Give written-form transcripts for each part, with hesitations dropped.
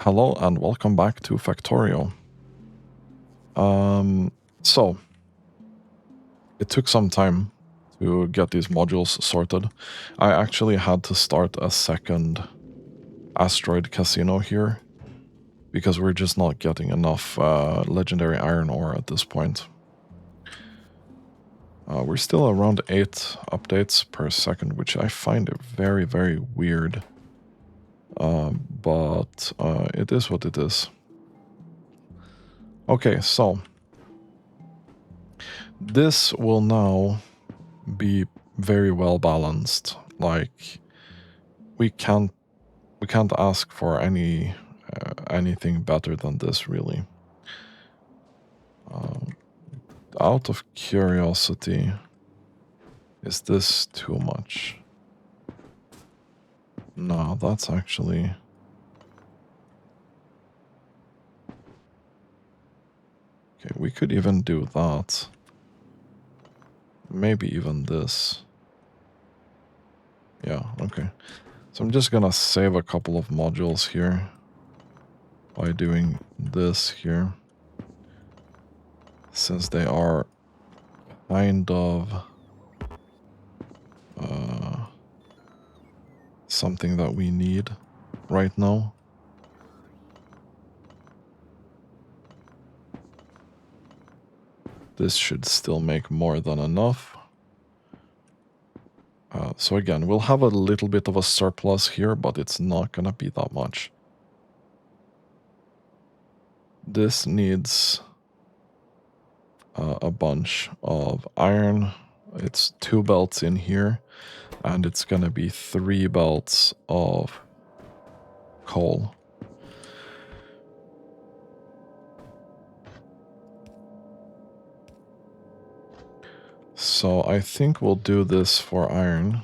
Hello and welcome back to Factorio. So it took some time to get these modules sorted. I actually had to start a second asteroid casino here because we're just not getting enough legendary iron ore at this point. We're still around 8 updates per second, which I find very, very weird. But it is what it is. Okay, so this will now be very well balanced. Like we can't ask for anything better than this, really. Out of curiosity, is this too much? No, that's actually... Okay, we could even do that. Maybe even this. Yeah, okay. So I'm just gonna save a couple of modules here by doing this here, since they are kind of something that we need right now. This should still make more than enough. So again, we'll have a little bit of a surplus here, but it's not gonna be that much. This needs a bunch of iron. It's 2 belts in here, and it's gonna be 3 belts of coal. So I think we'll do this for iron.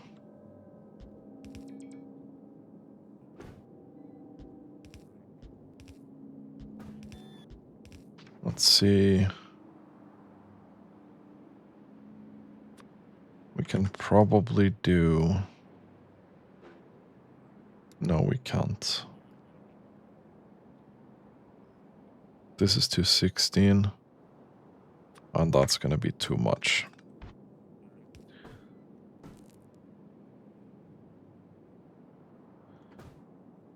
Let's see. We can probably do... No, we can't. This is 216, and that's gonna be too much.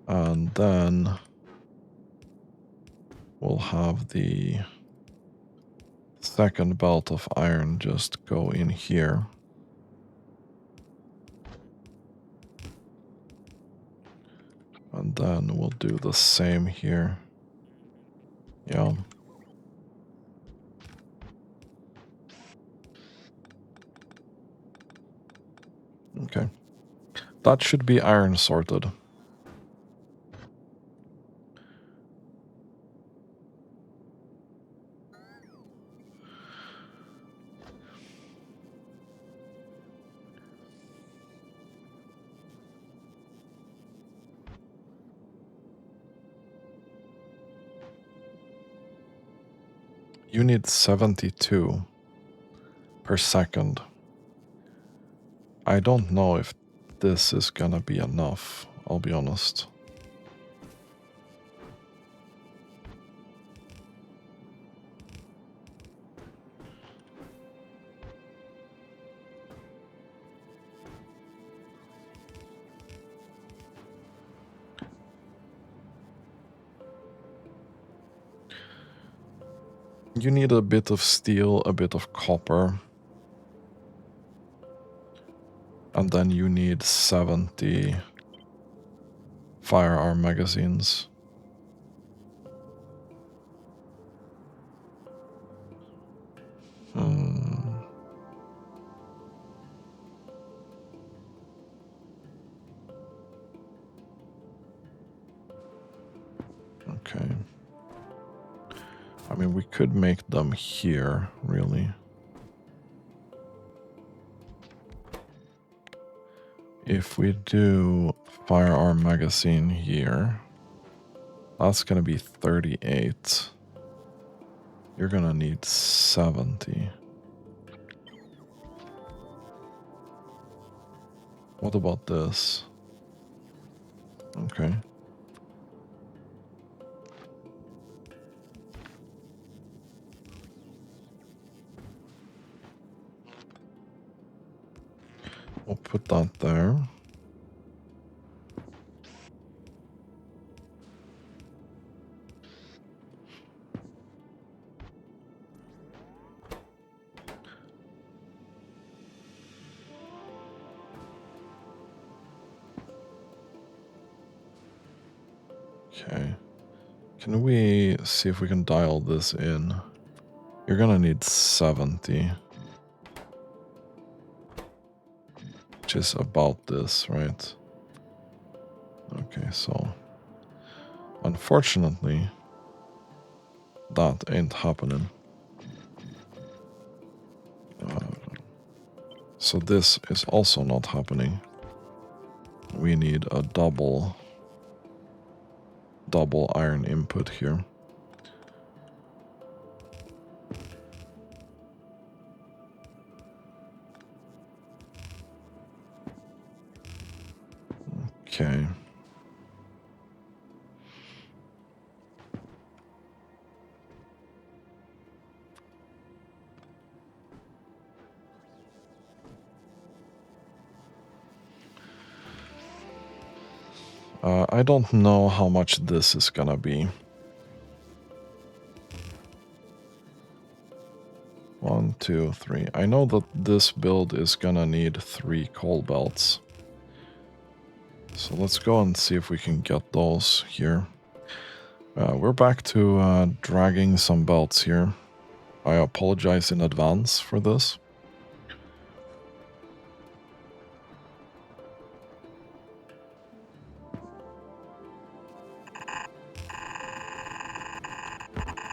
And then we'll have the second belt of iron just go in here. And then we'll do the same here. Yeah. Okay. That should be iron sorted. You need 72 per second. I don't know if this is gonna be enough, I'll be honest. You need a bit of steel, a bit of copper. And then you need 70 firearm magazines. Okay. I mean, we could make them here, really. If we do firearm magazine here, that's gonna be 38. You're gonna need 70. What about this? Okay. put that there. Okay. Can we see if we can dial this in? You're gonna need 70. Which is about this, right? Okay, so unfortunately, that ain't happening. So this is also not happening. We need a double iron input here. Okay. I don't know how much this is gonna be. 1, 2, 3. I know that this build is gonna need 3 coal belts. So let's go and see if we can get those here. We're back to dragging some belts here. I apologize in advance for this.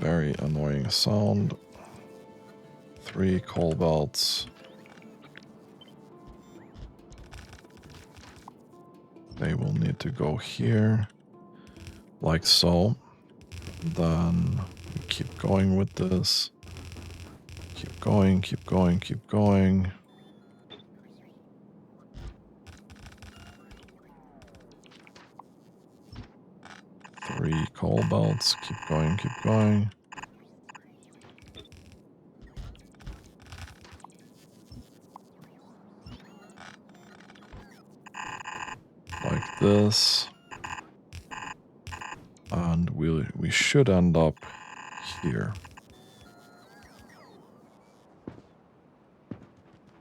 Very annoying sound. 3 coal belts. They will need to go here, like so. Then we keep going with this. Keep going, keep going, keep going. Three coal belts, keep going, keep going. Like this. And we should end up here.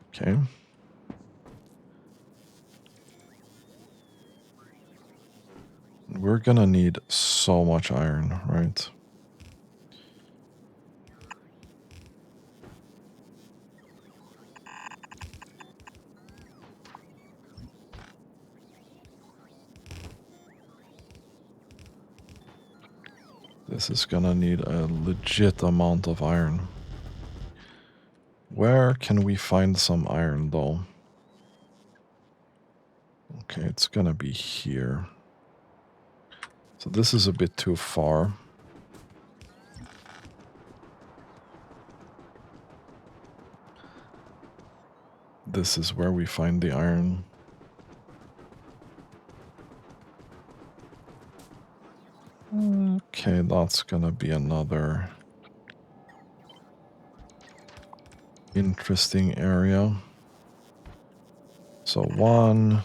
Okay. We're gonna need so much iron, right? This is gonna need a legit amount of iron. Where can we find some iron, though? Okay, it's gonna be here. So this is a bit too far. This is where we find the iron. Okay, that's gonna be another interesting area. So 1,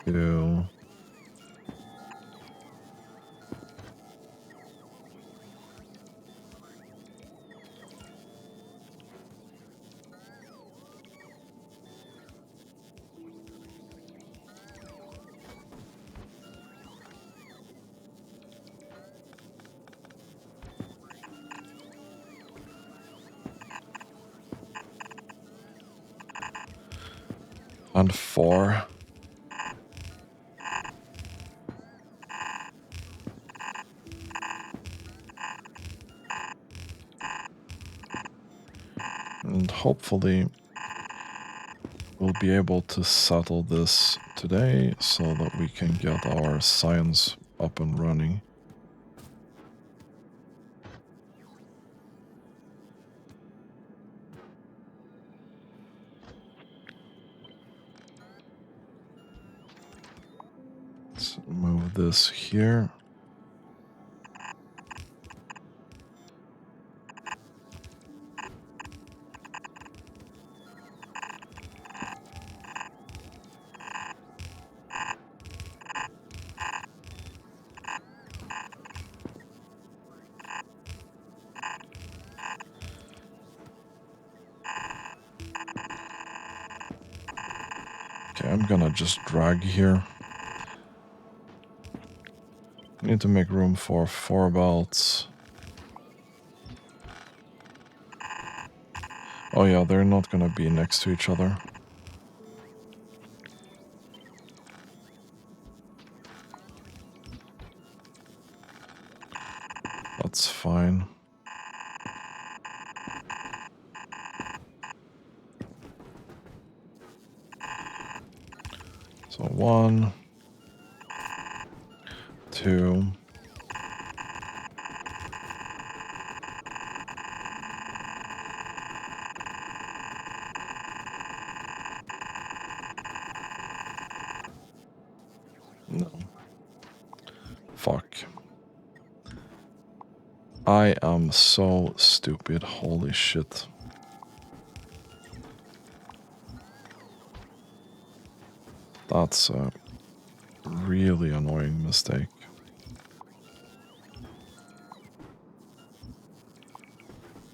2. And 4. And hopefully we'll be able to settle this today so that we can get our science up and running. Let's move this here. I'm gonna just drag here. Need to make room for 4 belts. Oh yeah, they're not gonna be next to each other. That's fine. So 1, 2. No. Fuck. I am so stupid. Holy shit. That's a really annoying mistake.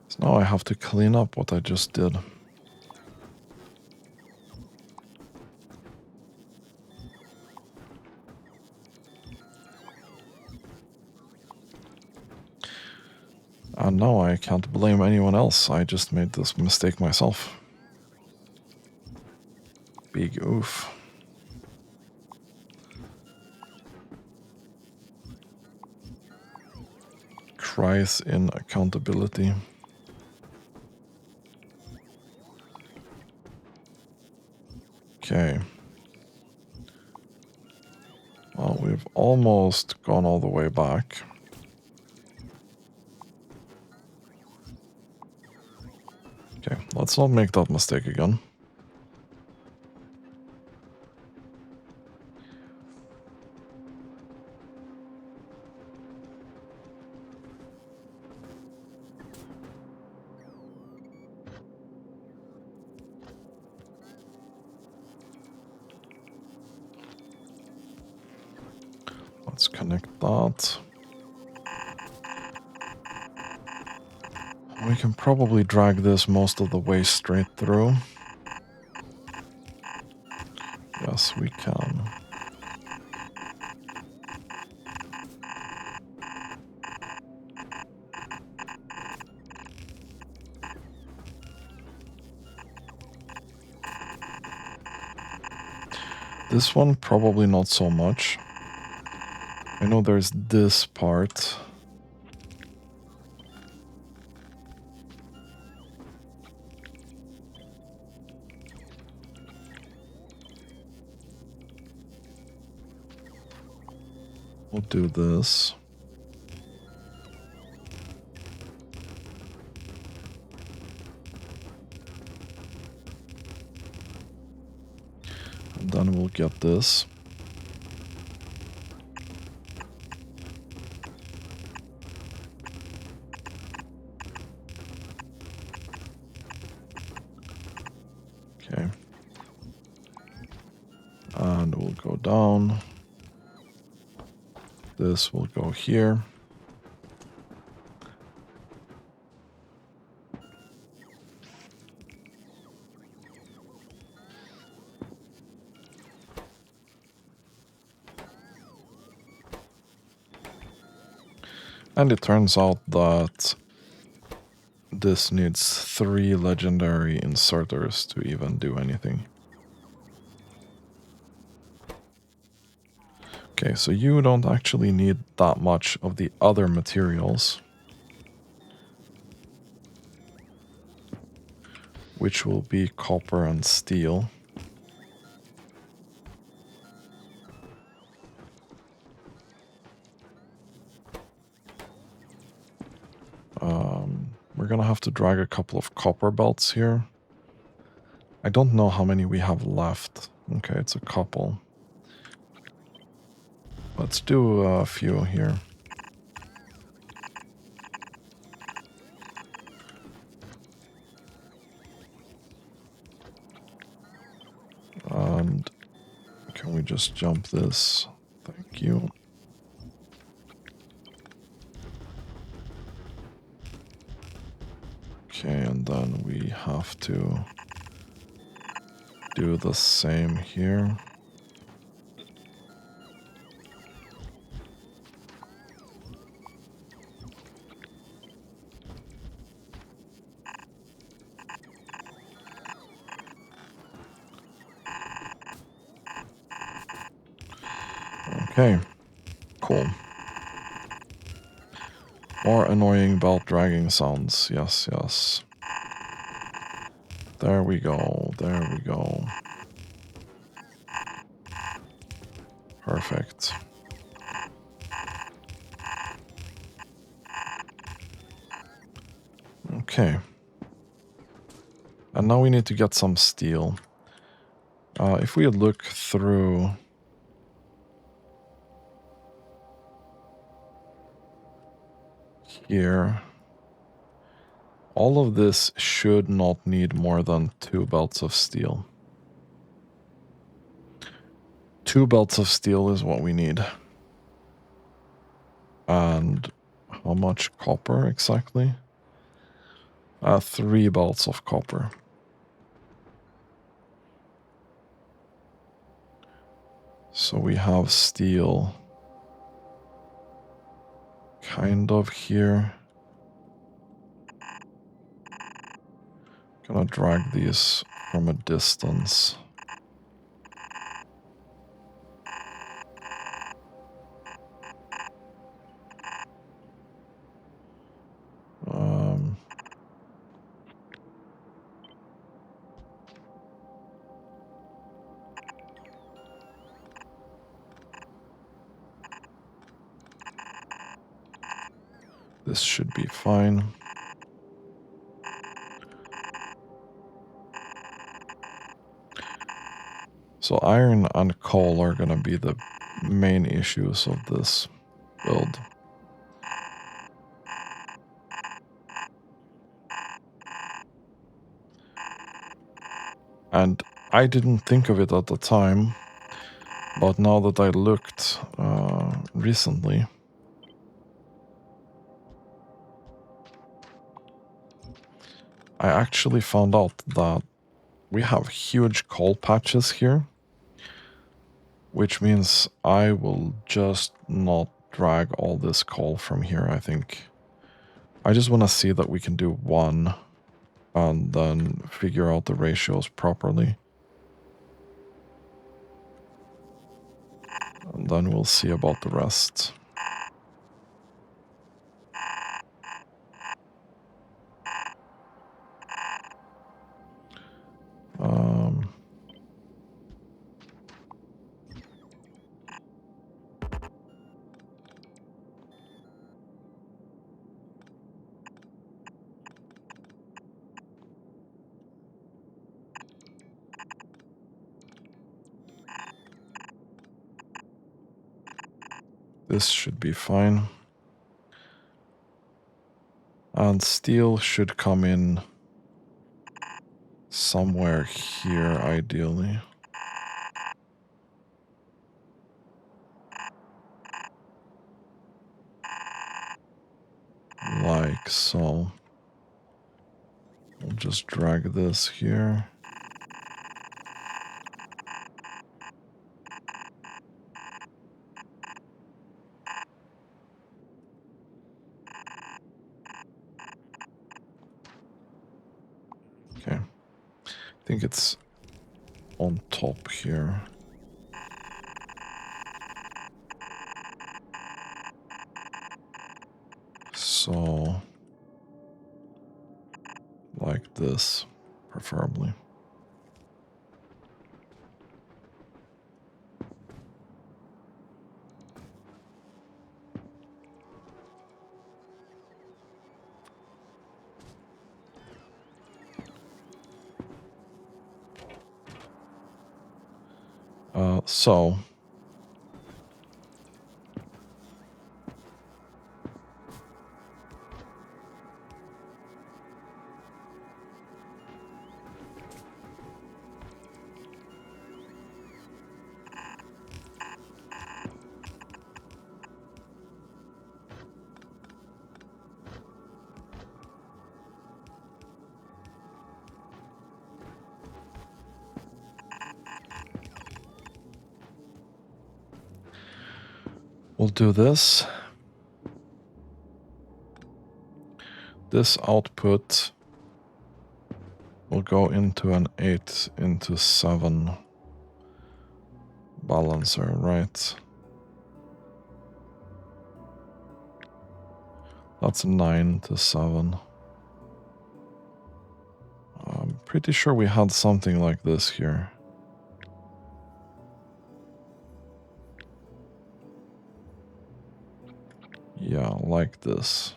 So now I have to clean up what I just did. And now I can't blame anyone else. I just made this mistake myself. Big oof. Cries in accountability. Okay. Well, we've almost gone all the way back. Okay, let's not make that mistake again. Let's connect that. We can probably drag this most of the way straight through. Yes, we can. This one, probably not so much. I know there's this part. We'll do this. And then we'll get this. Okay. And we'll go down. This will go here. And it turns out that this needs 3 legendary inserters to even do anything. Okay, so you don't actually need that much of the other materials, which will be copper and steel. We're gonna have to drag a couple of copper belts here. I don't know how many we have left. Okay, it's a couple. Let's do a few here. And can we just jump this? Thank you. Okay, and then we have to do the same here. Okay, cool. More annoying belt dragging sounds. Yes, yes. There we go. There we go. Perfect. Okay. And now we need to get some steel. If we look through... here... all of this should not need more than 2 belts of steel. 2 belts of steel is what we need. And how much copper exactly? 3 belts of copper. So we have steel kind of here. Gonna drag these from a distance. This should be fine. So iron and coal are gonna be the main issues of this build. And I didn't think of it at the time, but now that I looked recently, I actually found out that we have huge coal patches here, which means I will just not drag all this coal from here, I think. I just want to see that we can do 1 and then figure out the ratios properly. And then we'll see about the rest. This should be fine. And steel should come in somewhere here, ideally. Like so. We'll just drag this here. Okay. I think it's on top here. So, like this, preferably. So We'll do this. This output will go into an 8:7 balancer, right? That's 9:7. I'm pretty sure we had something like this here. Yeah, like this.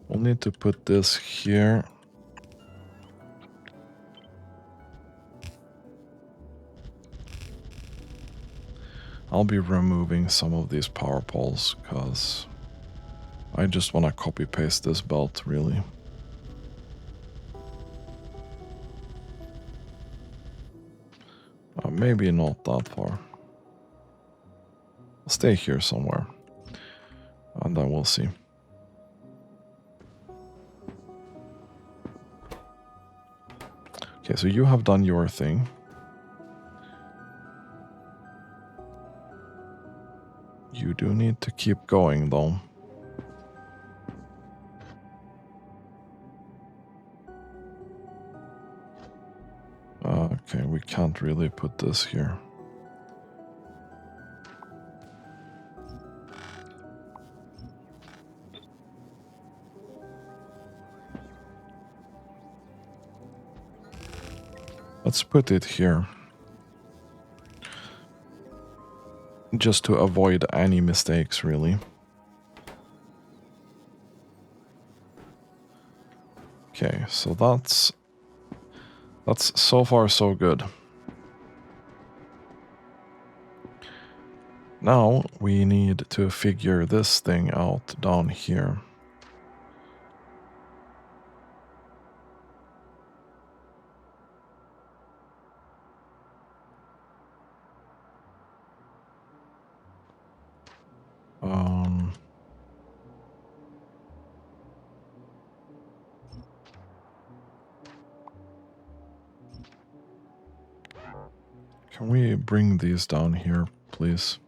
We'll need to put this here. I'll be removing some of these power poles because I just want to copy paste this belt, really. Maybe not that far. I'll stay here somewhere, and then we'll see. Okay, so you have done your thing. You do need to keep going, though. Okay, we can't really put this here. Let's put it here. Just to avoid any mistakes, really. Okay, so that's so far so good. Now we need to figure this thing out down here. Can we bring these down here, please?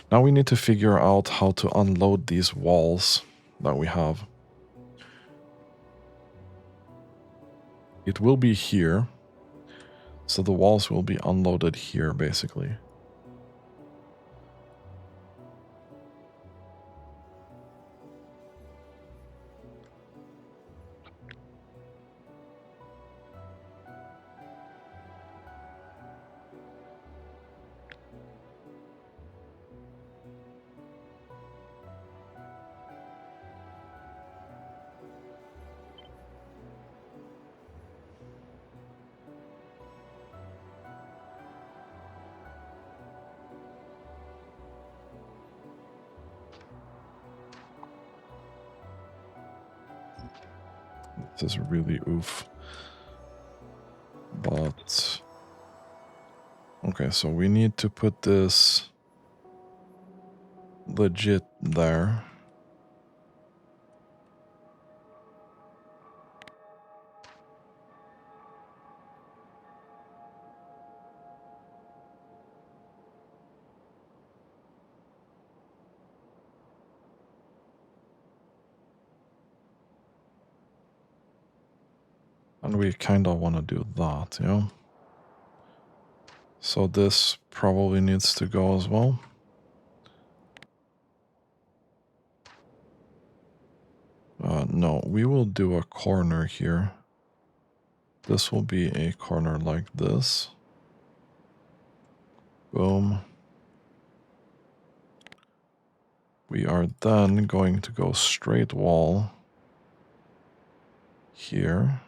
Now we need to figure out how to unload these walls that we have. It will be here, so the walls will be unloaded here, basically. This is really oof. But... okay, so we need to put this legit there. And we kind of want to do that, yeah? So this probably needs to go as well. No, we will do a corner here. This will be a corner like this. Boom. We are then going to go straight wall here.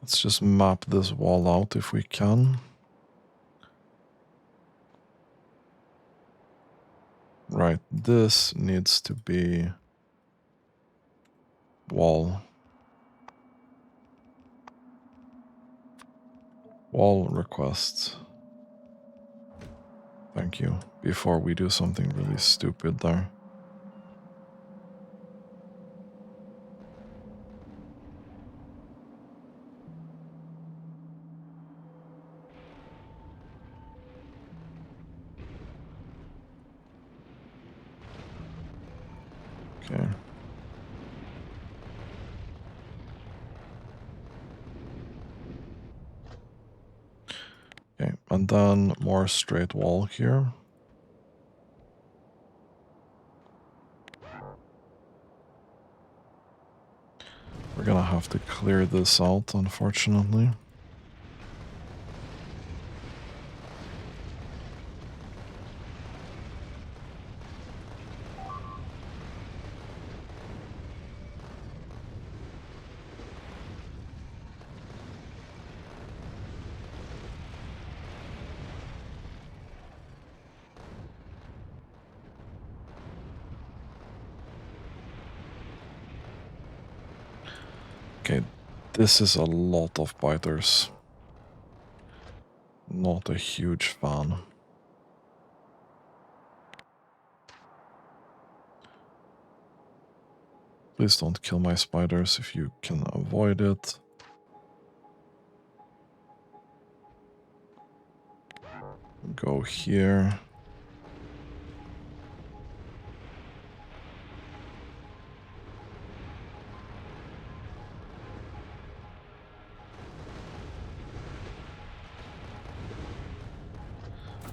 Let's just map this wall out if we can. Right, this needs to be wall. Wall requests. Thank you. Before we do something really stupid there. Okay. Okay, and then more straight wall here. We're gonna have to clear this out, unfortunately. Okay, this is a lot of biters. Not a huge fan. Please don't kill my spiders if you can avoid it. Go here.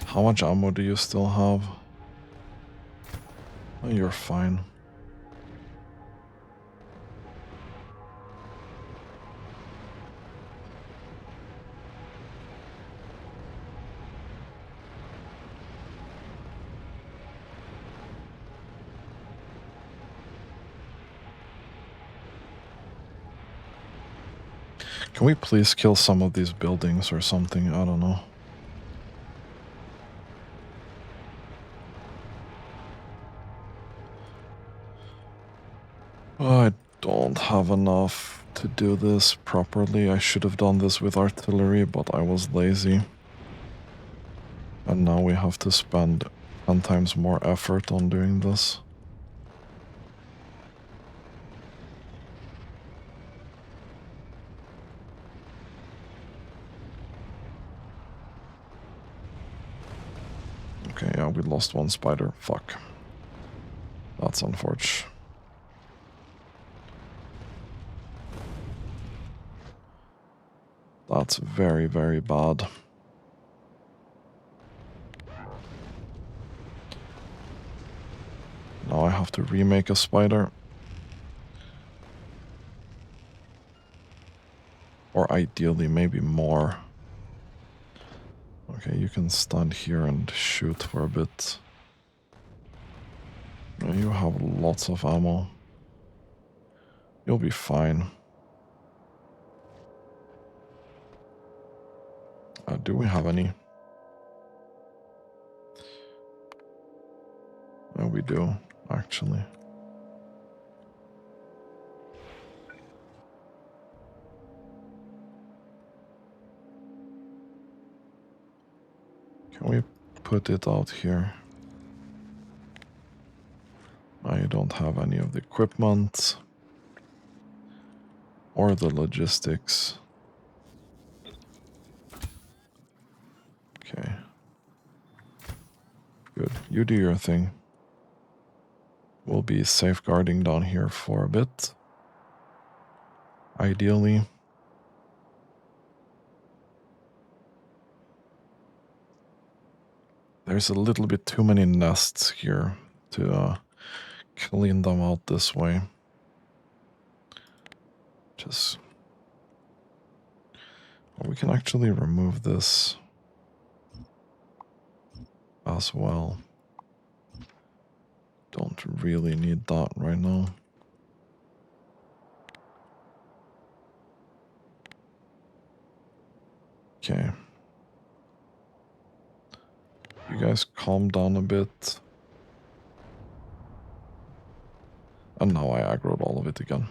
How much ammo do you still have? Oh, you're fine. Can we please kill some of these buildings or something? I don't know. I don't have enough to do this properly. I should have done this with artillery, but I was lazy. And now we have to spend 10 times more effort on doing this. Okay, yeah, we lost one spider. Fuck. That's unfortunate. That's very, very bad. Now I have to remake a spider. Or ideally, maybe more. Okay, you can stand here and shoot for a bit. You have lots of ammo. You'll be fine. Do we have any? No, we do, actually. Can we put it out here? I don't have any of the equipment or the logistics. Okay. Good. You do your thing. We'll be safeguarding down here for a bit. Ideally. There's a little bit too many nests here to clean them out this way. Just... well, we can actually remove this as well. Don't really need that right now. Okay. You guys calm down a bit. And now I aggroed all of it again.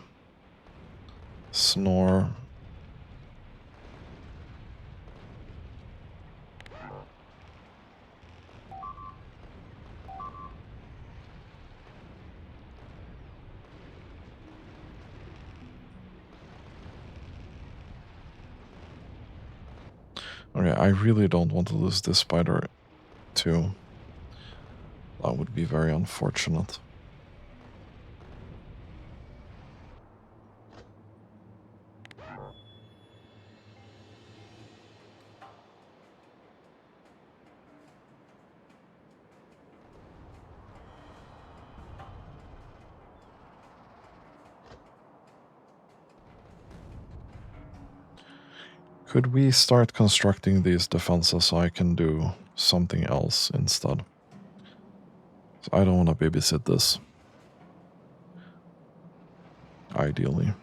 Snore. Okay, I really don't want to lose this spider too. That would be very unfortunate. Could we start constructing these defenses so I can do something else instead? So I don't want to babysit this. Ideally.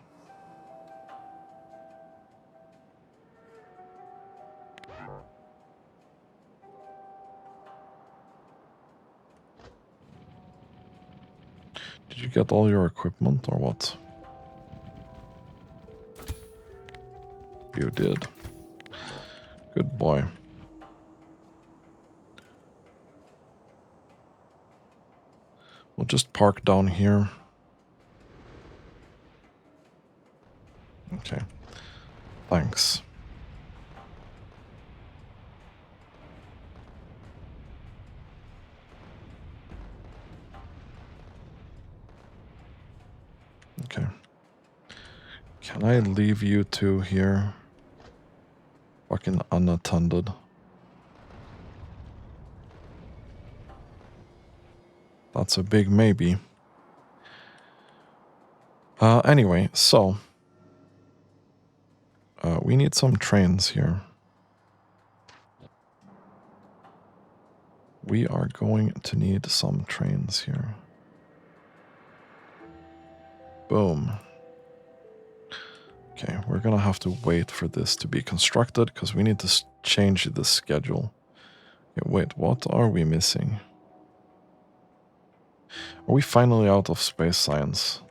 Did you get all your equipment or what? You did. Good boy. We'll just park down here. Okay. Thanks. Okay. Can I leave you two here? Fucking unattended. That's a big maybe. Anyway, so we need some trains here. We are going to need some trains here. Boom. Okay, we're gonna have to wait for this to be constructed because we need to change the schedule. Okay, wait, what are we missing? Are we finally out of space science?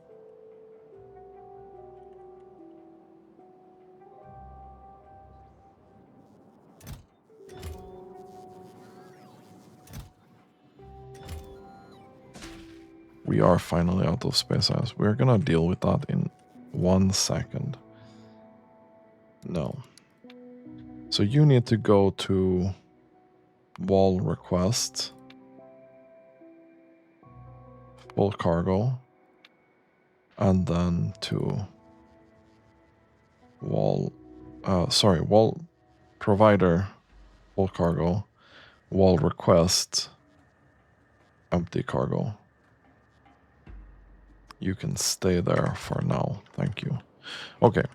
We are finally out of space science. We're gonna deal with that in 1 second. No. So you need to go to wall request, full cargo, and then to wall provider, full cargo, wall request, empty cargo. You can stay there for now. Thank you. Okay.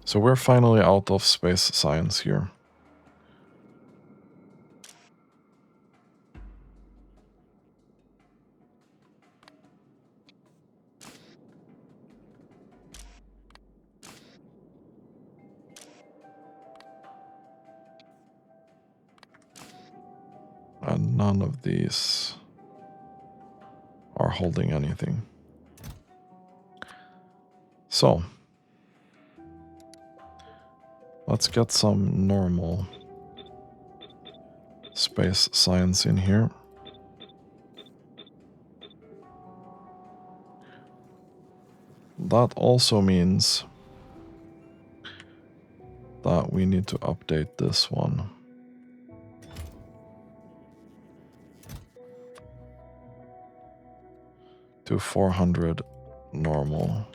So we're finally out of space science here. And none of these are holding anything. So, let's get some normal space science in here. That also means that we need to update this one. To 400 normal.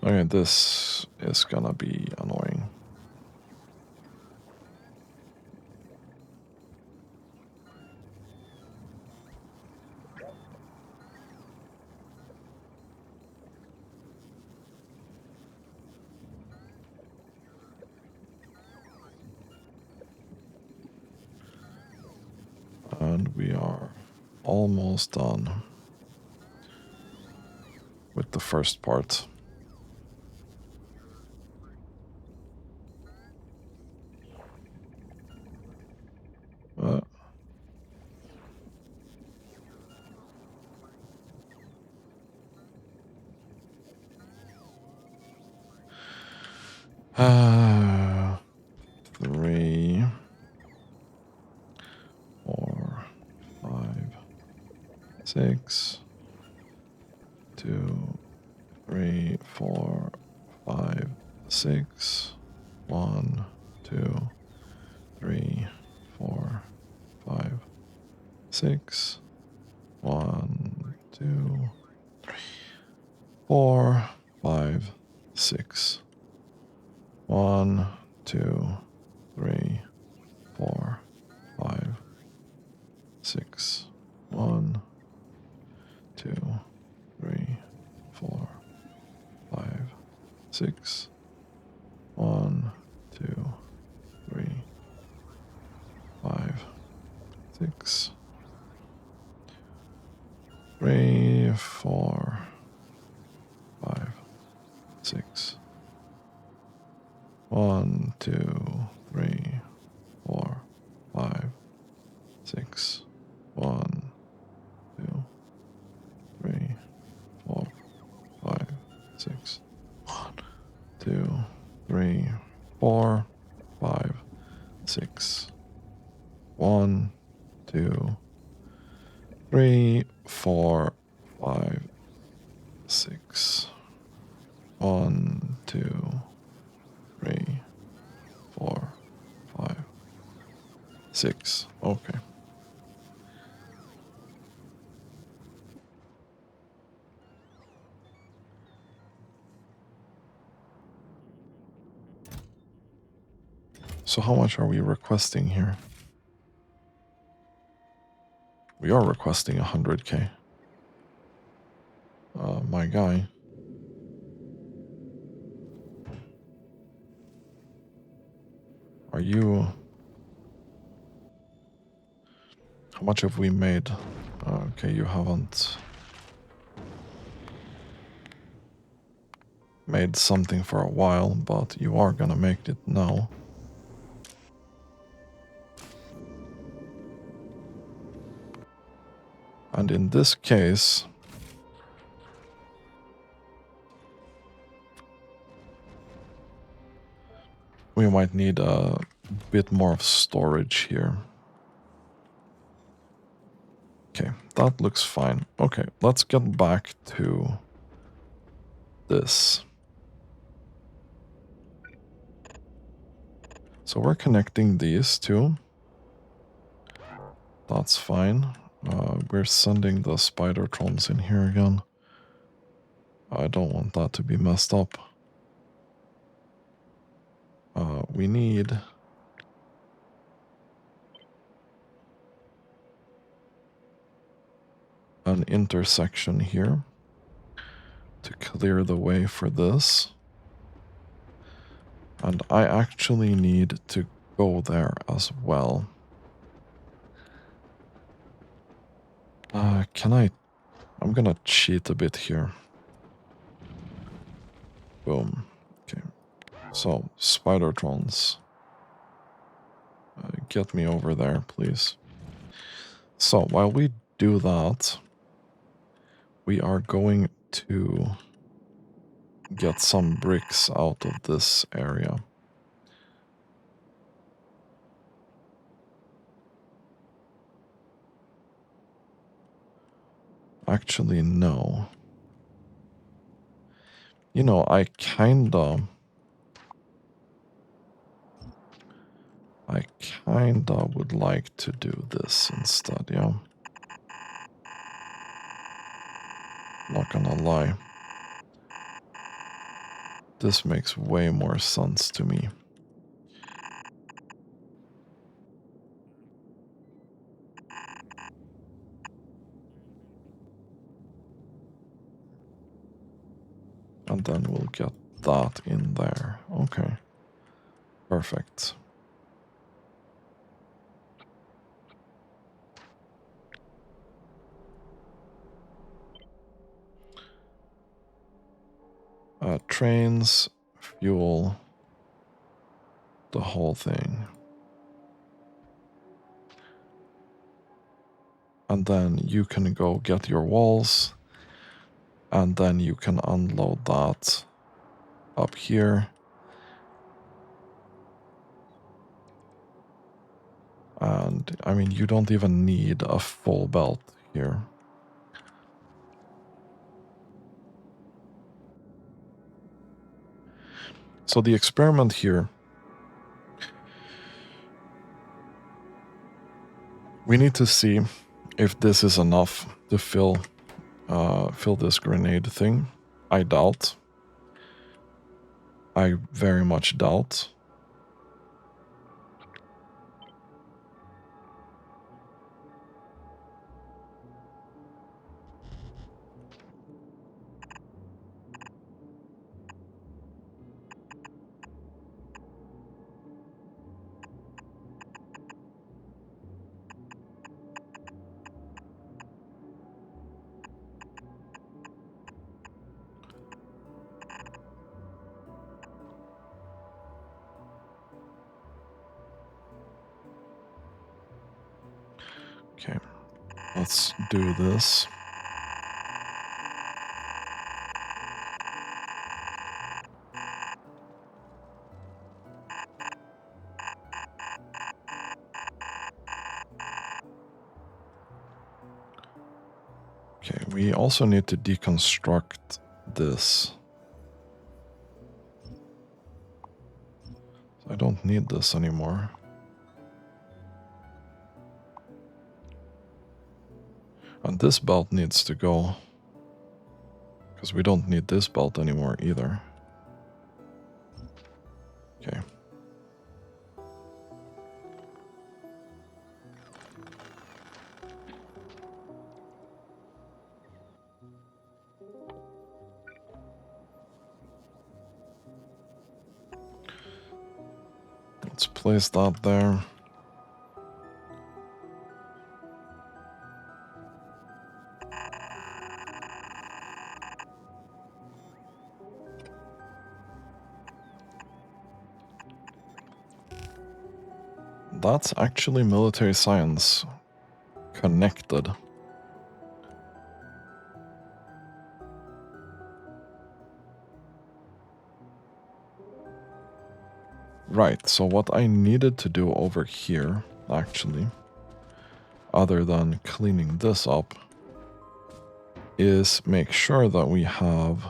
Okay, this is gonna be annoying. almost done with the first part. Three, 4, 5, 6, 2, 3, 4, 5, 6, 1, 2, 3, 4, 5, 6, 1, 2, 3, 4, 5, 6, 1, 2, 3, 4, 5, 6, 1, 2, 3, 4, 5, 6, 1, 2, 3, 5, 6, 3, 4, 5, 6, 1, 2, 3, 4, 5, 6, 1, 2, 3, 4, 5, 6, 1, 2, 3, 4, 5, 6, 1, 2, 3, 4, 5, 6, 1, 2, 3, 4, 5, 6. Okay. So how much are we requesting here? We are requesting 100k. My guy. Are you... How much have we made? Okay, you haven't made something for a while, but you are gonna make it now. And in this case, we might need a bit more of storage here. Okay, that looks fine. Okay, let's get back to this. So we're connecting these two. That's fine. We're sending the Spidertrons in here again. I don't want that to be messed up. We need... an intersection here to clear the way for this. And I actually need to go there as well. Can I... I'm gonna cheat a bit here. Boom. Okay. So, Spidertrons. Get me over there, please. So, while we do that, we are going to get some bricks out of this area. Actually, no. You know, I kinda would like to do this instead, yeah. Not gonna lie. This makes way more sense to me. And then we'll get that in there. Okay. Perfect. trains, fuel, the whole thing. And then you can go get your walls, and then you can unload that up here. And I mean, you don't even need a full belt here. So the experiment here, we need to see if this is enough to fill this grenade thing. I doubt. I very much doubt. Okay, let's do this. Okay, we also need to deconstruct this. I don't need this anymore. And this belt needs to go, because we don't need this belt anymore either. Okay. Let's place that there. That's actually military science connected. Right, so what I needed to do over here, actually, other than cleaning this up, is make sure that we have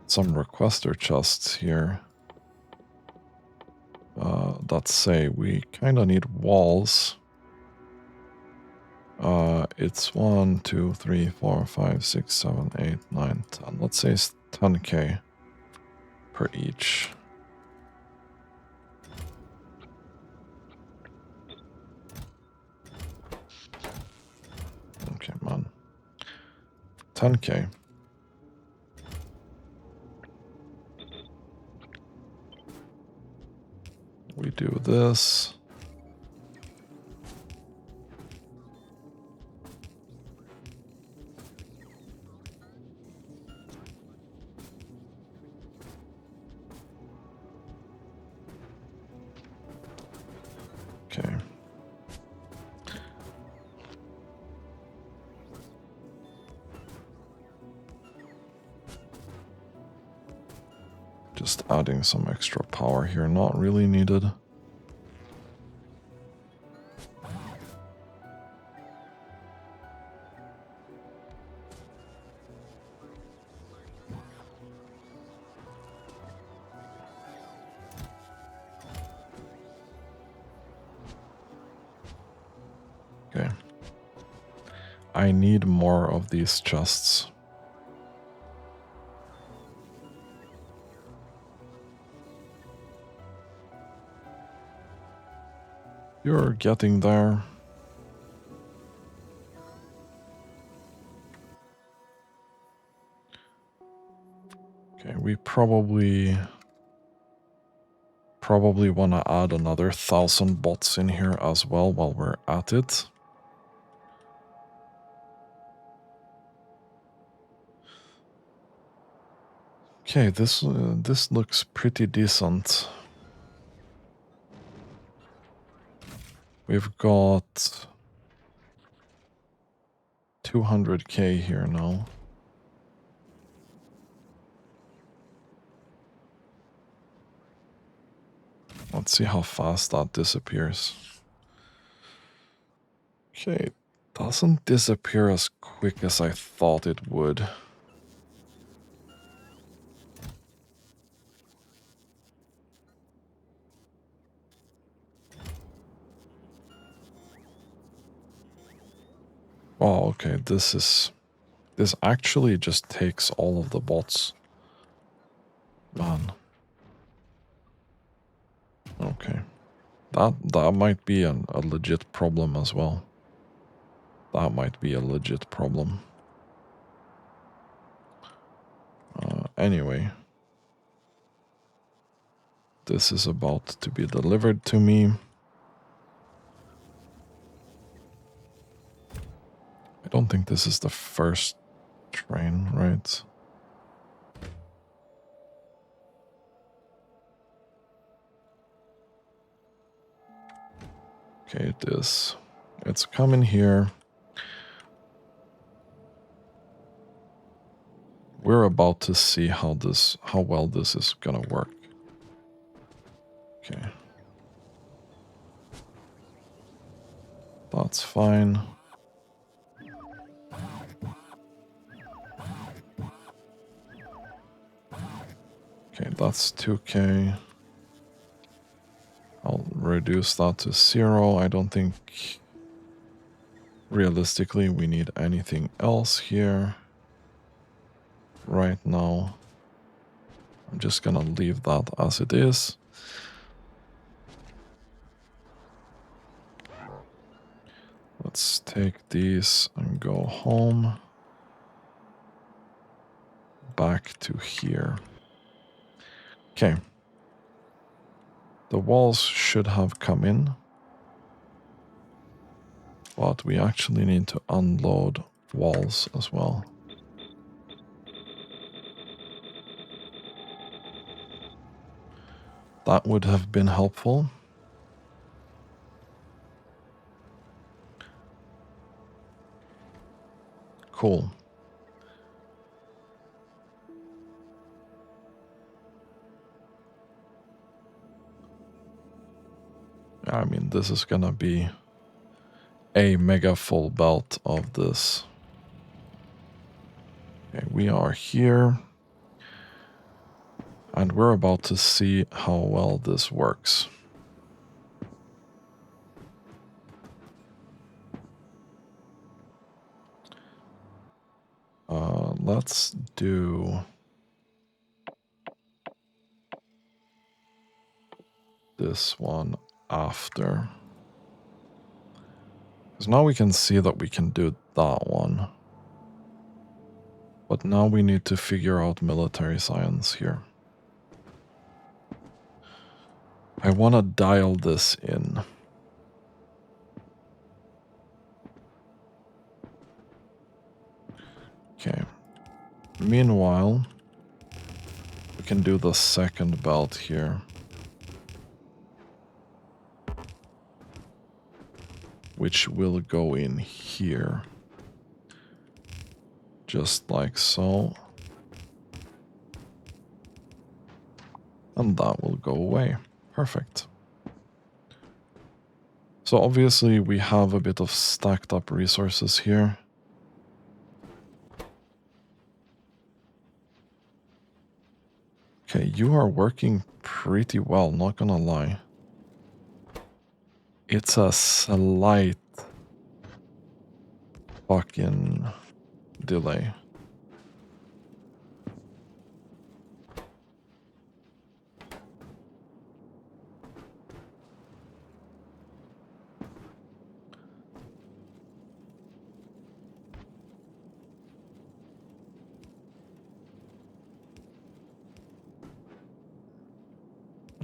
some requester chests here that say we kind of need walls. It's 1, 2, 3, 4, 5, 6, 7, 8, 9, 10. Let's say it's 10k per each. Okay, man. 10k. We do this. Okay. Just adding some extra power here, not really needed. Okay. I need more of these chests. You're getting there. Okay, we probably want to add another 1,000 bots in here as well while we're at it. Okay, this looks pretty decent. We've got 200k here now. Let's see how fast that disappears. Okay, doesn't disappear as quick as I thought it would. Oh, okay, this actually just takes all of the bots. Man. Okay. That might be a legit problem as well. That might be a legit problem. Anyway. This is about to be delivered to me. I don't think this is the first train, right? Okay, it is. It's coming here. We're about to see how well this is gonna work. Okay. That's fine. Okay, that's 2k. I'll reduce that to 0. I don't think realistically we need anything else here right now. I'm just gonna leave that as it is. Let's take these and go home. Back to here. Okay. The walls should have come in. But we actually need to unload walls as well. That would have been helpful. Cool. I mean, this is gonna be a mega full belt of this. Okay, we are here. And we're about to see how well this works. Let's do this one after. Because now we can see that we can do that one. But now we need to figure out military science here. I want to dial this in. Okay. Meanwhile, we can do the second belt here. Which will go in here. Just like so. And that will go away. Perfect. So obviously we have a bit of stacked up resources here. Okay, you are working pretty well, not gonna lie. It's a slight fucking delay.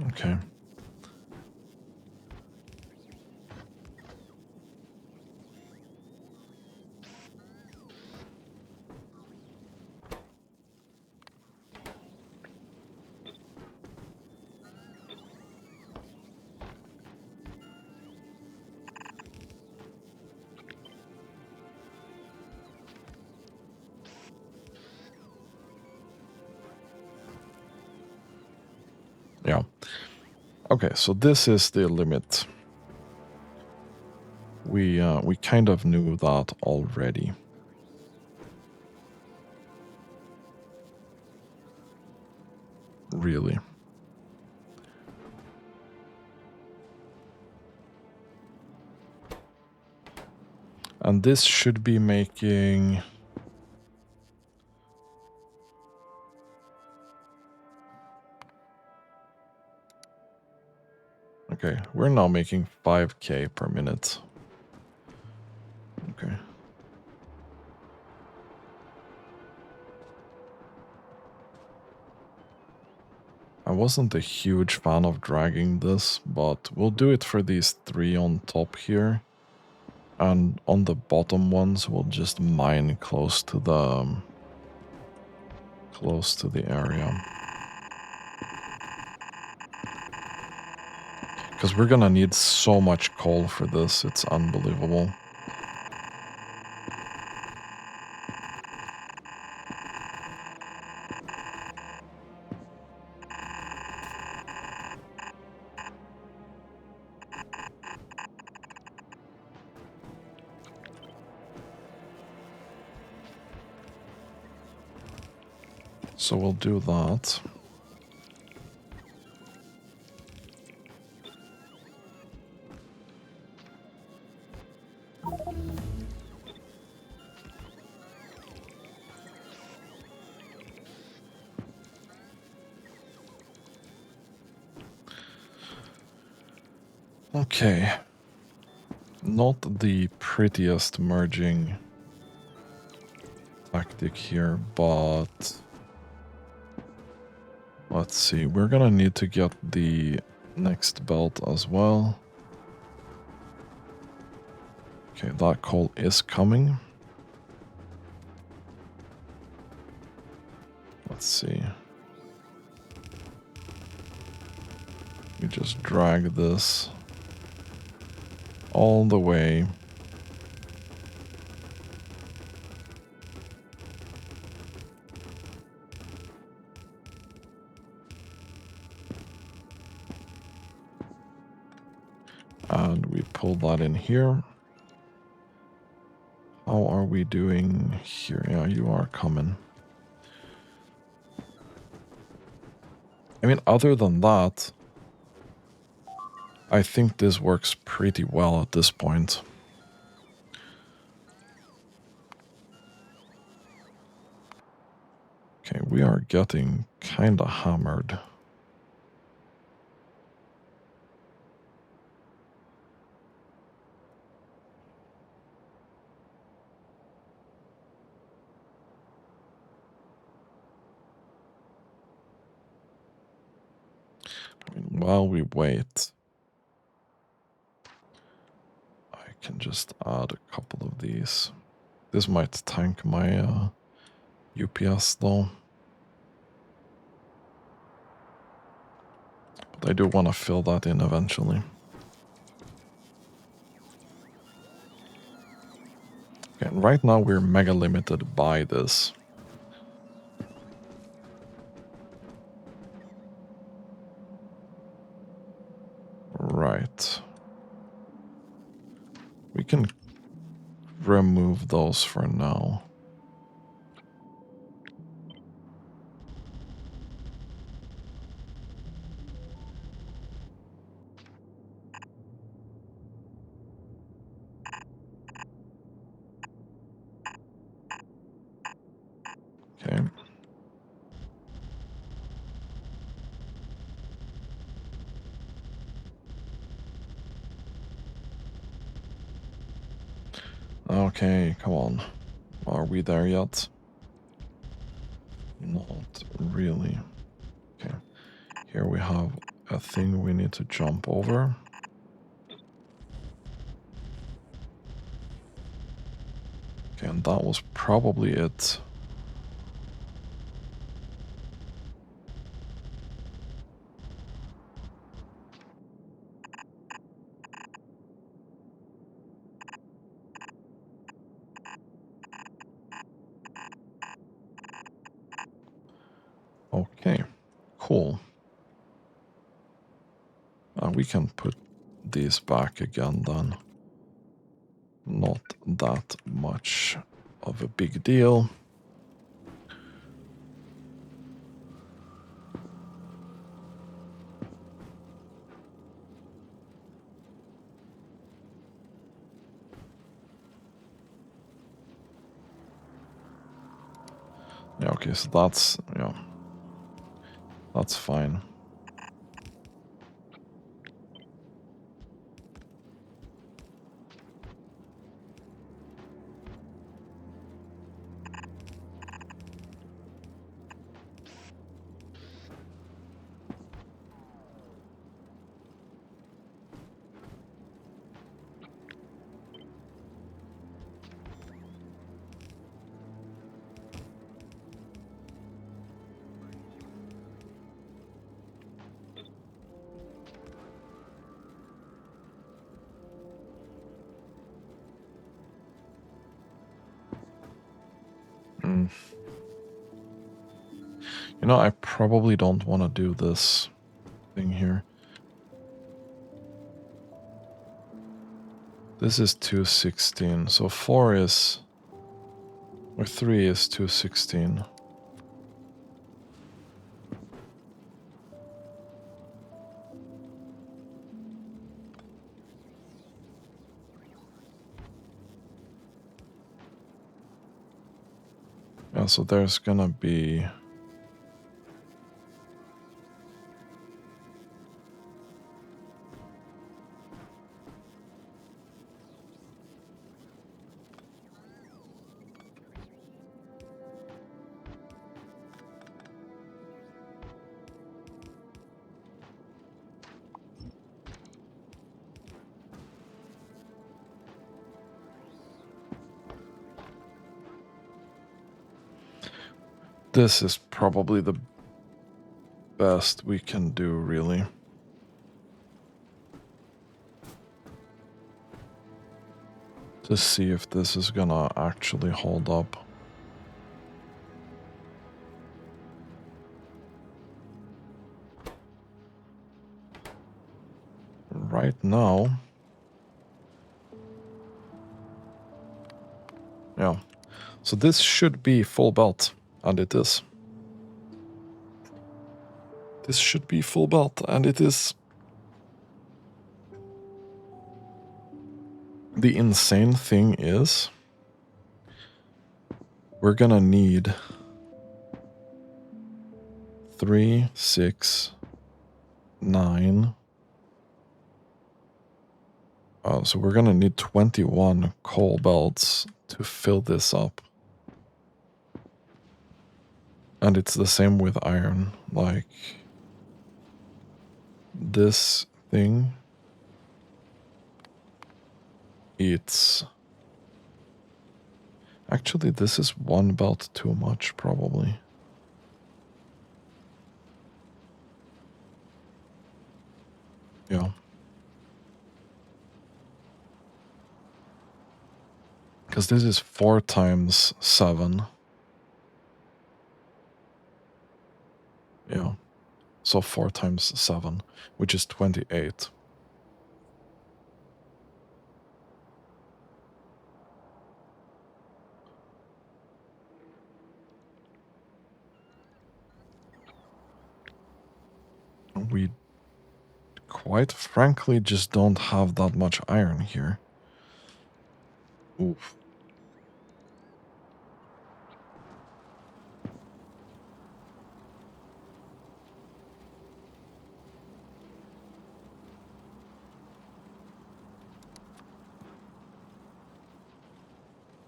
Okay. Yeah. Okay, so this is the limit. We kind of knew that already. Really. And this should be making... Okay, we're now making 5k per minute. Okay. I wasn't a huge fan of dragging this, but we'll do it for these 3 on top here. And on the bottom ones, we'll just mine close to the area. Because we're gonna need so much coal for this, it's unbelievable. So we'll do that. Okay. Not the prettiest merging tactic here, but let's see. We're gonna need to get the next belt as well. Okay, that coal is coming. Let's see. We just drag this all the way. And we pull that in here. How are we doing here? Yeah, you are coming. I mean, other than that, I think this works pretty well at this point. Okay, we are getting kinda hammered. I mean, while we wait, I can just add a couple of these. This might tank my UPS though. But I do want to fill that in eventually. Okay, and right now we're mega limited by this. Right. We can remove those for now. Okay. Okay, come on. Are we there yet? Not really. Okay. Here we have a thing we need to jump over. Okay, and that was probably it. Okay, cool. we can put these back again then. Not that much of a big deal. Yeah, okay, so that's, yeah, that's fine. Mm. You know, I probably don't want to do this thing here. This is 216, so 4 is, or 3 is 216. Yeah, so there's gonna be... This is probably the best we can do, really. To see if this is gonna actually hold up. Right now... Yeah. So this should be full belt, and it is. This should be full belt, and it is. The insane thing is, we're gonna need 3, 6, 9. So we're gonna need 21 coal belts to fill this up. And it's the same with iron. Like, this thing eats... Actually, this is 1 belt too much, probably. Yeah. Because this is 4 times 7. Yeah. So 4 times 7, which is 28. We quite frankly just don't have that much iron here. Oof.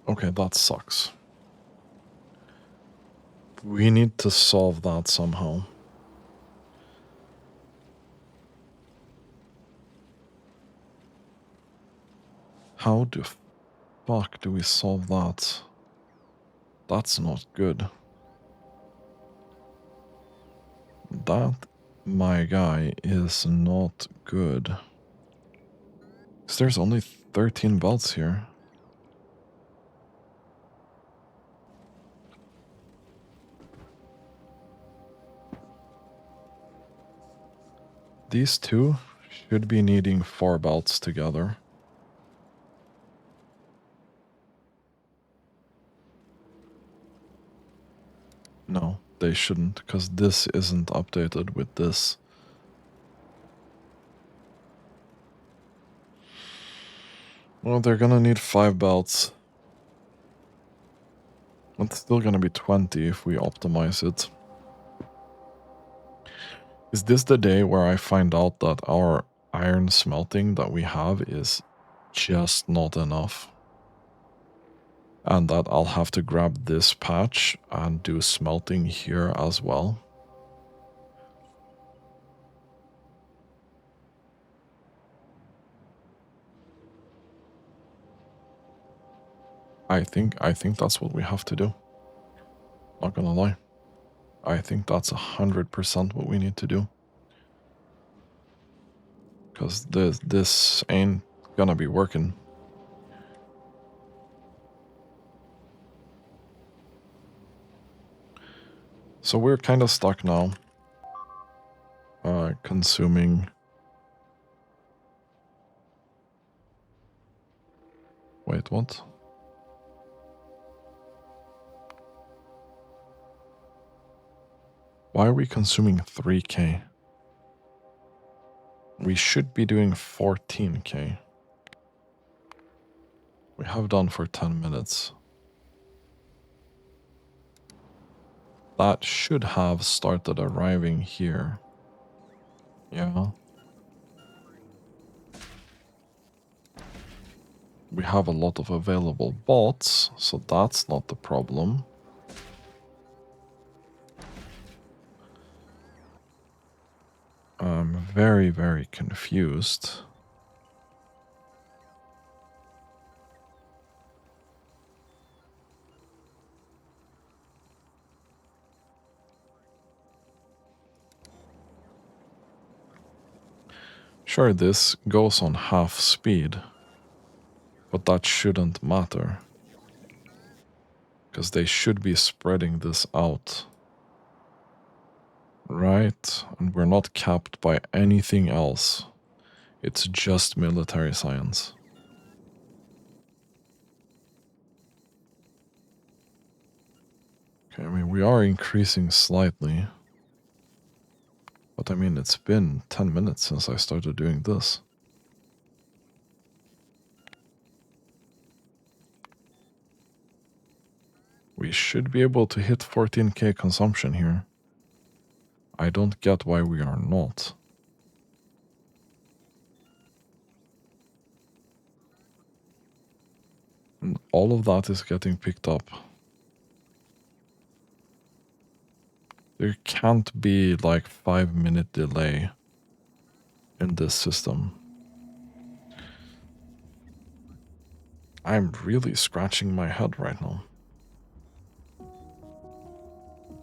Okay, that sucks. We need to solve that somehow. How the fuck do we solve that? That's not good. That, my guy, is not good. 'Cause there's only 13 belts here. These two should be needing 4 belts together. No, they shouldn't, because this isn't updated with this. Well, they're gonna need 5 belts. It's still gonna be 20 if we optimize it. Is this the day where I find out that our iron smelting that we have is just not enough? And that I'll have to grab this patch and do smelting here as well? I think that's what we have to do. Not gonna lie. I think that's 100% what we need to do. Because this ain't gonna be working. So we're kind of stuck now. Consuming... Wait, what? Why are we consuming 3k? We should be doing 14k. We have done for 10 minutes. That should have started arriving here. Yeah. We have a lot of available bots, so that's not the problem. I'm very, very confused. Sure, this goes on half speed, but that shouldn't matter. Because they should be spreading this out. Right? And we're not capped by anything else. It's just military science. Okay, I mean, we are increasing slightly. But I mean, it's been 10 minutes since I started doing this. We should be able to hit 14k consumption here. I don't get why we are not. And all of that is getting picked up. There can't be like 5-minute delay in this system. I'm really scratching my head right now.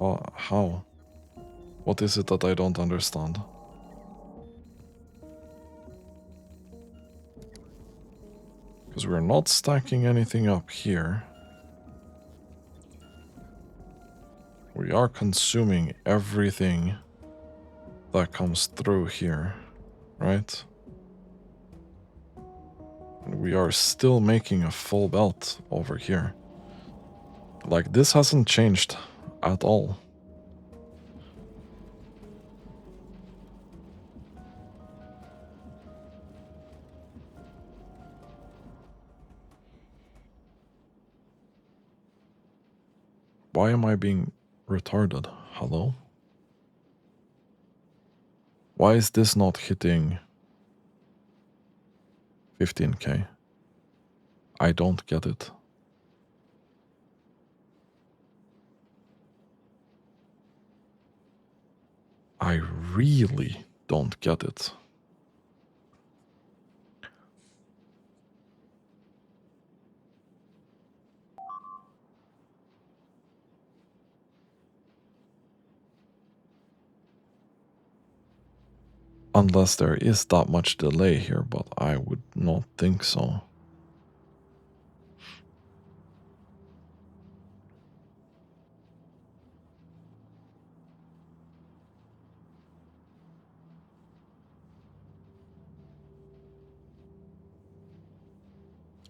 Oh, how? What is it that I don't understand? Because we're not stacking anything up here. We are consuming everything that comes through here, right? And we are still making a full belt over here. Like, this hasn't changed at all. Why am I being retarded? Hello? Why is this not hitting 15k? I don't get it. I really don't get it. Unless there is that much delay here, but I would not think so.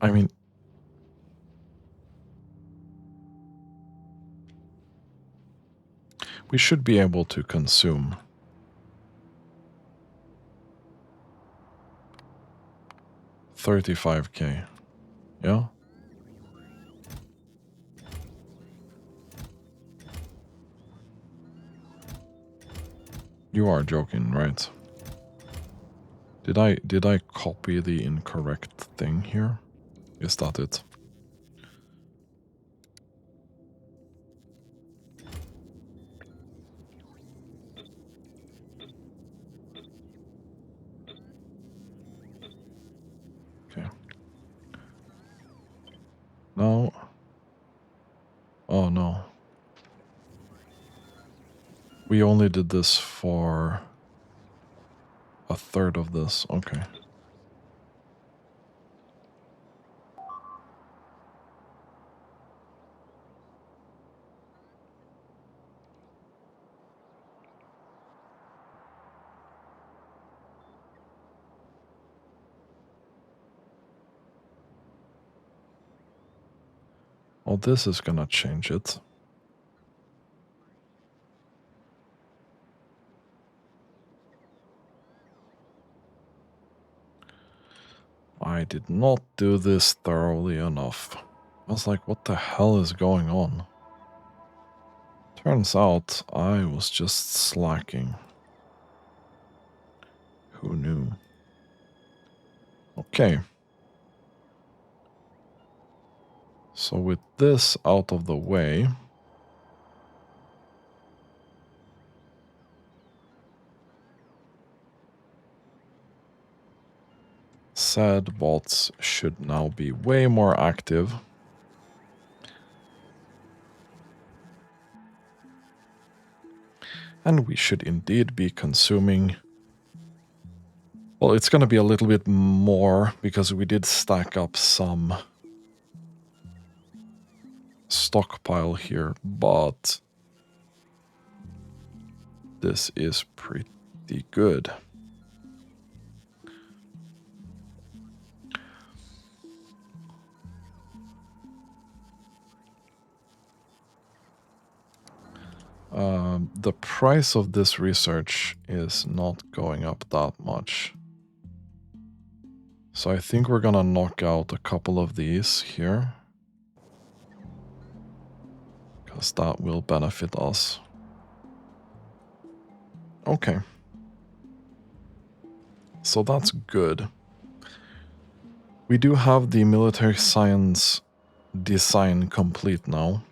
I mean, we should be able to consume 35k. Yeah? You are joking, right? Did I copy the incorrect thing here? Is that it? Okay. No. Oh no. We only did this for a third of this. Okay. Well, this is gonna change it. I did not do this thoroughly enough. I was like, what the hell is going on? Turns out I was just slacking. Who knew? Okay. So with this out of the way, said bots should now be way more active. And we should indeed be consuming. Well, it's going to be a little bit more because we did stack up some stockpile here, but this is pretty good. The price of this research is not going up that much. So I think we're gonna knock out a couple of these here, because that will benefit us. Okay. So that's good. We do have the military science design complete now.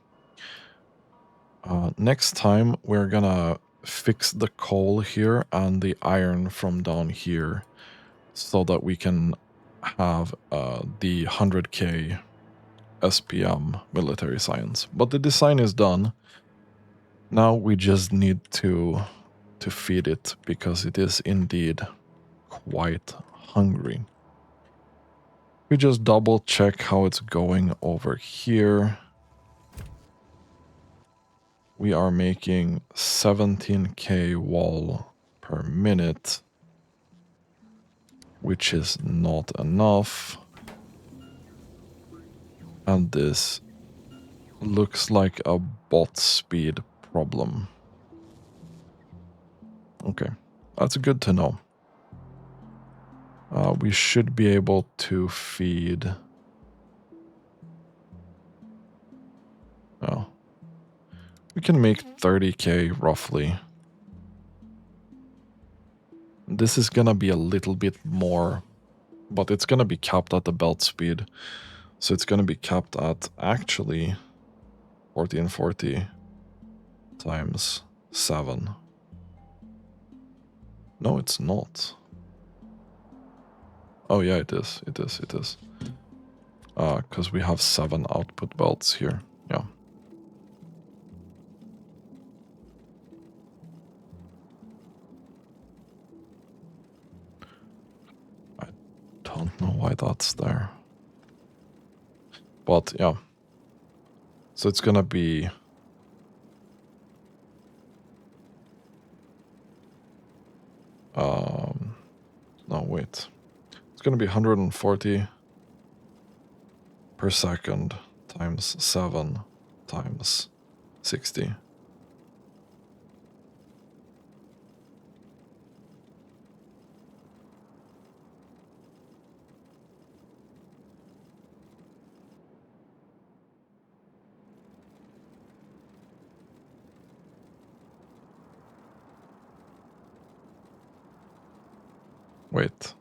Next time, we're gonna fix the coal here and the iron from down here so that we can have the 100k SPM military science. But the design is done. Now we just need to feed it because it is indeed quite hungry. We just double check how it's going over here. We are making 17k wall per minute, which is not enough. And this looks like a bot speed problem. Okay, that's good to know. We should be able to feed. Oh, we can make 30k roughly. This is gonna be a little bit more, but it's gonna be capped at the belt speed. So it's gonna be capped at actually 1440 times 7. No, it's not. Oh yeah, it is. It is. It is. Because we have 7 output belts here. Yeah. I don't know why that's there. But yeah. So it's gonna be... no, wait. It's gonna be 140 per second times 7 times 60. Wait.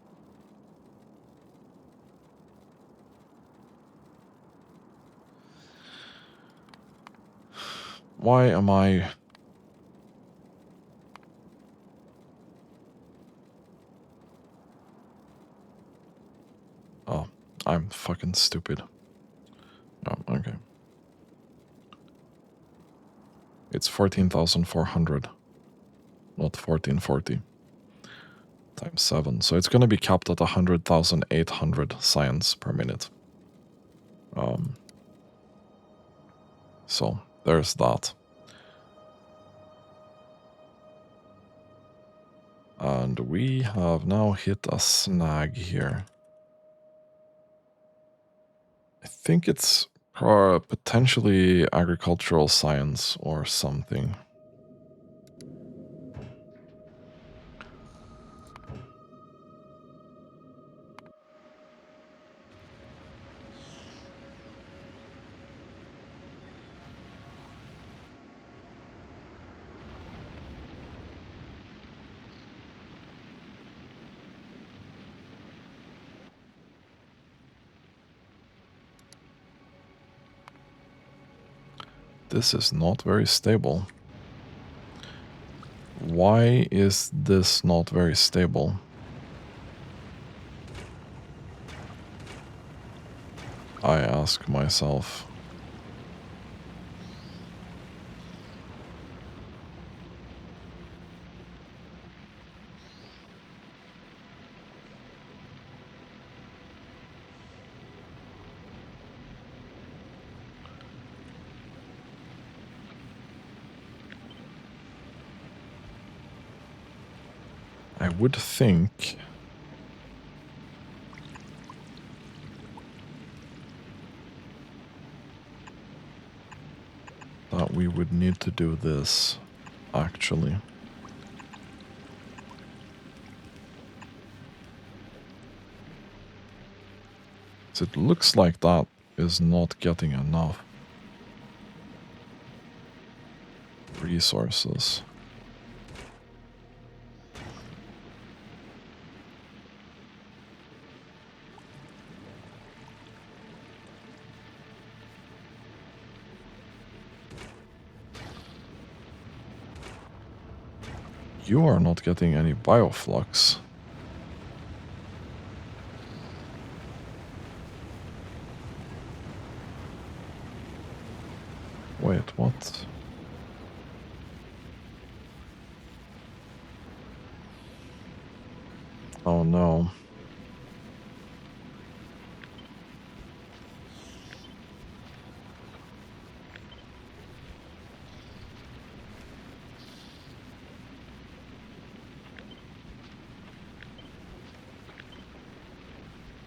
Why am I... Oh, I'm fucking stupid. Oh, okay. It's 14,400, not 1440 times 7. So it's going to be capped at 100,800 science per minute. So there's that. And we have now hit a snag here. I think it's potentially agricultural science or something. This is not very stable. Why is this not very stable? I ask myself. I would think that we would need to do this, actually. So it looks like that is not getting enough resources. You are not getting any bioflux. Wait, what? Oh no.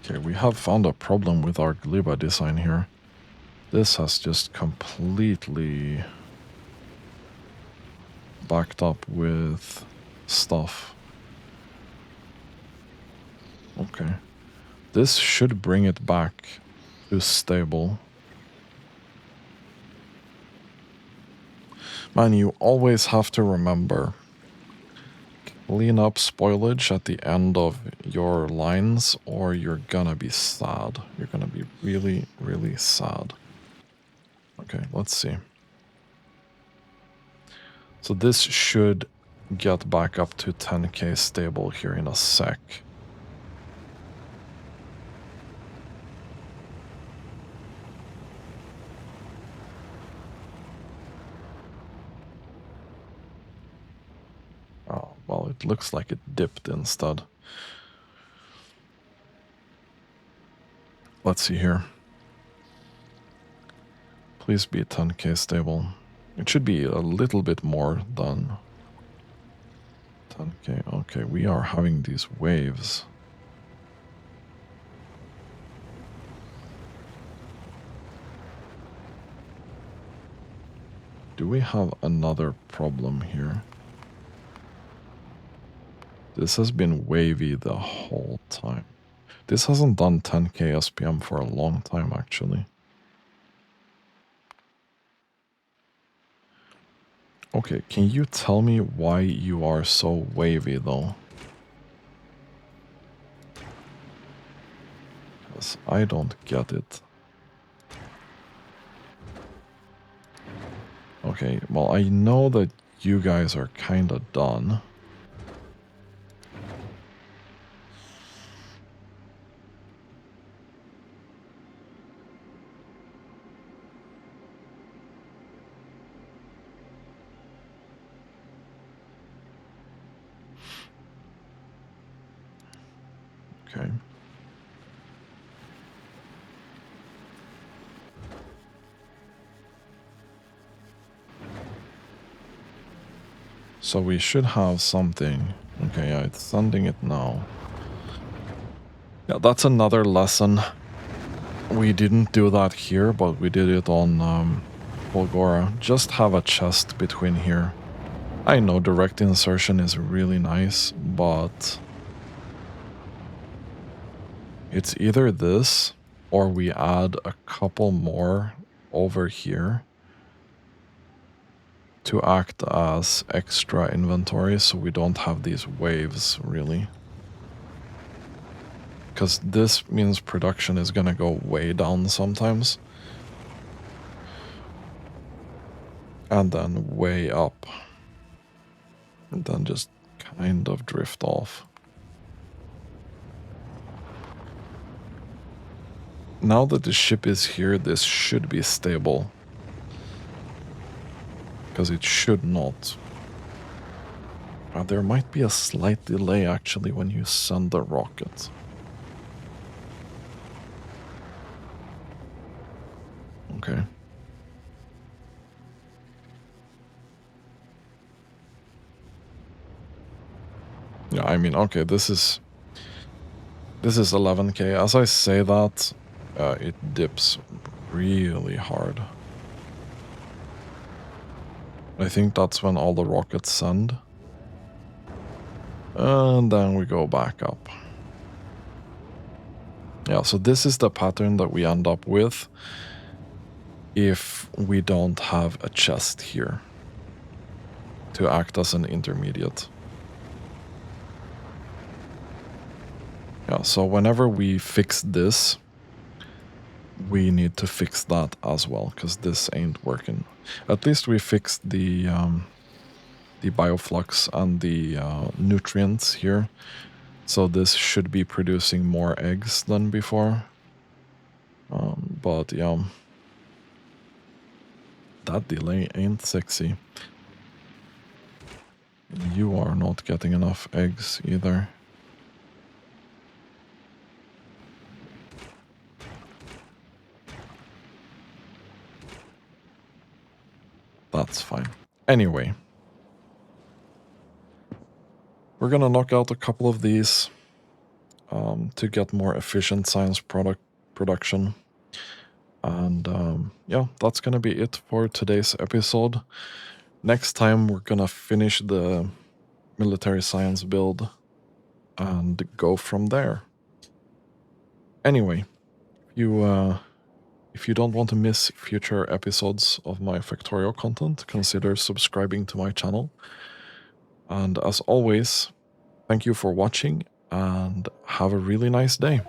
Okay, we have found a problem with our Gliba design here. This has just completely backed up with stuff. Okay. This should bring it back to stable. Man, you always have to remember, clean up spoilage at the end of your lines or you're gonna be sad. You're gonna be really, really sad. Okay, let's see. So this should get back up to 10k stable here in a sec. Oh, well, it looks like it dipped instead. Let's see here. Please be 10k stable. It should be a little bit more than 10k. Okay, we are having these waves. Do we have another problem here? This has been wavy the whole time. This hasn't done 10k SPM for a long time, actually. Okay, can you tell me why you are so wavy, though? Because I don't get it. Okay, well, I know that you guys are kinda done. Okay. So we should have something. Okay, yeah, it's sending it now. Yeah, that's another lesson. We didn't do that here, but we did it on Volgora. Just have a chest between here. I know direct insertion is really nice, but it's either this or we add a couple more over here to act as extra inventory so we don't have these waves, really. Because this means production is gonna go way down sometimes. And then way up. And then just kind of drift off. Now that the ship is here, this should be stable. Because it should not. There might be a slight delay actually when you send the rocket. Okay. Yeah, I mean, okay, this is 11k. As I say that, it dips really hard. I think that's when all the rockets send. And then we go back up. Yeah, so this is the pattern that we end up with if we don't have a chest here to act as an intermediate. Yeah, so whenever we fix this, we need to fix that as well, because this ain't working. At least we fixed the bioflux and the nutrients here. So this should be producing more eggs than before. But yeah, that delay ain't sexy. You are not getting enough eggs either. That's fine. Anyway, we're gonna knock out a couple of these to get more efficient science production. And yeah, that's gonna be it for today's episode. Next time we're gonna finish the military science build and go from there. Anyway, if you don't want to miss future episodes of my Factorio content, consider subscribing to my channel. And as always, thank you for watching and have a really nice day.